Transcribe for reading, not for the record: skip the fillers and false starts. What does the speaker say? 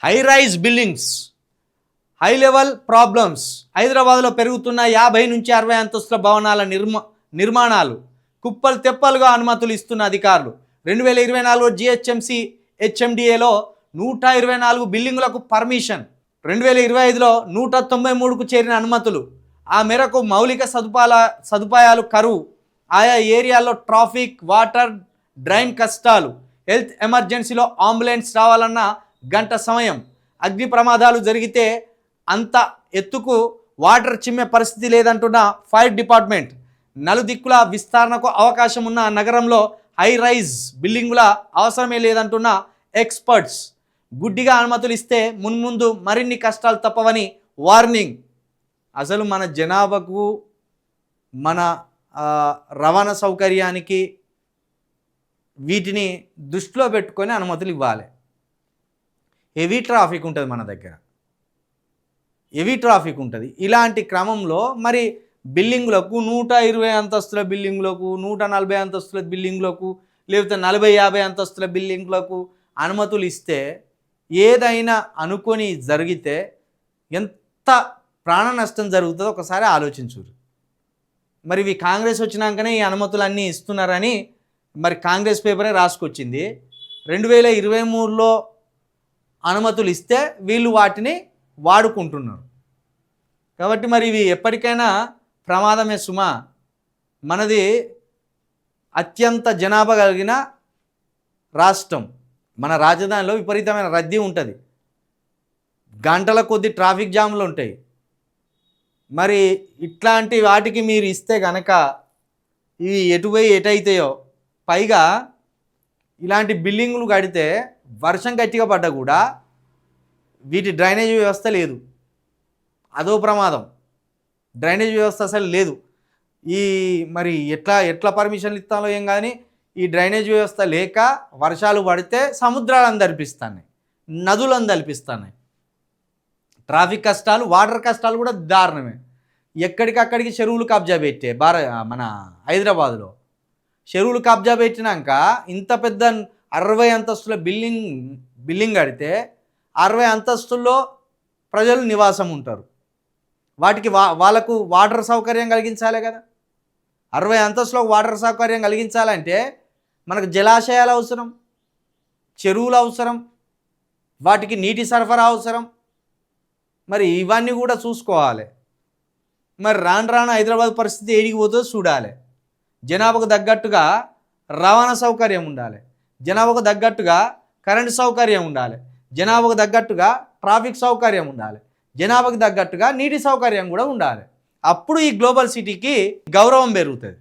High rise buildings, high level problems. హైదరాబాద్లో పెరుగుతున్న 50 నుంచి 60 అంతస్తుల భవనాల నిర్మాణాలు కుప్పలు తెప్పలుగా అనుమతులు ఇస్తున్న అధికారులు. 2024 జిహెచ్ఎంసీ హెచ్ఎండిఏలో 124 బిల్డింగులకు పర్మిషన్. 2025లో 193కు చేరిన అనుమతులు. ఆ మేరకు మౌలిక సదుపాయాలు కరువు. ఆయా ఏరియాల్లో ట్రాఫిక్, వాటర్, డ్రైన్ కష్టాలు. హెల్త్ ఎమర్జెన్సీలో అంబులెన్స్ రావాలన్న గంట సమయం. అగ్ని ప్రమాదాలు జరిగితే అంత ఎత్తుకు వాటర్ చిమ్మే పరిస్థితి లేదంటున్న ఫైర్ డిపార్ట్మెంట్. నలుదిక్కుల విస్తరణకు అవకాశం ఉన్న నగరంలో హై రైజ్ బిల్డింగుల అవసరమే లేదంటున్న ఎక్స్పర్ట్స్. గుడ్డిగా అనుమతులు ఇస్తే మున్ముందు మరిన్ని కష్టాలు తప్పవని వార్నింగ్. అసలు మన జనాభాకు, మన రవాణా సౌకర్యానికి వీటిని దృష్టిలో పెట్టుకొని అనుమతులు ఇవ్వాలి. హెవీ ట్రాఫిక్ ఉంటుంది మన దగ్గర, హెవీ ట్రాఫిక్ ఉంటుంది. ఇలాంటి క్రమంలో మరి బిల్డింగులకు 120 అంతస్తుల బిల్డింగులకు, 140 అంతస్తుల బిల్డింగులకు, లేకపోతే 40-50 అంతస్తుల బిల్డింగులకు అనుమతులు ఇస్తే ఏదైనా అనుకొని జరిగితే ఎంత ప్రాణ నష్టం జరుగుతుందో ఒకసారి ఆలోచించురు. మరి ఇవి కాంగ్రెస్ వచ్చినాకనే ఈ అనుమతులన్నీ ఇస్తున్నారని మరి కాంగ్రెస్ పేపరే రాసుకొచ్చింది. 2023లో అనుమతులు ఇస్తే వీళ్ళు వాటిని వాడుకుంటున్నారు. కాబట్టి మరి ఇవి ఎప్పటికైనా ప్రమాదమే సుమా. మనది అత్యంత జనాభా కలిగిన రాష్ట్రం. మన రాజధానిలో విపరీతమైన రద్దీ ఉంటుంది, గంటల కొద్ది ట్రాఫిక్ జామ్లు ఉంటాయి. మరి ఇట్లాంటి వాటికి మీరు ఇస్తే కనుక ఇవి ఎటుపోయి ఎటైతాయో. పైగా ఇలాంటి బిల్డింగులు కడితే వర్షం గట్టిగా పడ్డా కూడా వీటి డ్రైనేజ్ వ్యవస్థ లేదు. అదో ప్రమాదం. డ్రైనేజ్ వ్యవస్థ అసలు లేదు. ఈ మరి ఎట్లా పర్మిషన్లు ఇస్తాలో ఏం కానీ ఈ డ్రైనేజ్ వ్యవస్థ లేక వర్షాలు పడితే సముద్రాలను తలిపిస్తున్నాయి, నదులను తలిపిస్తున్నాయి. ట్రాఫిక్ కష్టాలు, వాటర్ కష్టాలు కూడా దారుణమే. ఎక్కడికక్కడికి చెరువులు కబ్జా పెట్టే మన హైదరాబాదులో చెరువులు కబ్జా పెట్టినాక ఇంత పెద్ద 60 అంతస్తుల బిల్డింగ్ కడితే 60 అంతస్తుల్లో ప్రజలు నివాసం ఉంటారు. వాటికి వాళ్ళకు వాటర్ సౌకర్యం కలిగించాలి కదా. 60 అంతస్తులో వాటర్ సౌకర్యం కలిగించాలంటే మనకు జలాశయాలు అవసరం, చెరువులు అవసరం, వాటికి నీటి సరఫరా అవసరం. మరి ఇవన్నీ కూడా చూసుకోవాలి. మరి రాను హైదరాబాద్ పరిస్థితి ఏడికి పోతుందో చూడాలి. జనాభాకు తగ్గట్టుగా రవాణా సౌకర్యం ఉండాలి, జనాభాకు తగ్గట్టుగా కరెంటు సౌకర్యం ఉండాలి, జనాభాకు తగ్గట్టుగా ట్రాఫిక్ సౌకర్యం ఉండాలి, జనాభాకు తగ్గట్టుగా నీటి సౌకర్యం కూడా ఉండాలి. అప్పుడు ఈ గ్లోబల్ సిటీకి గౌరవం పెరుగుతుంది.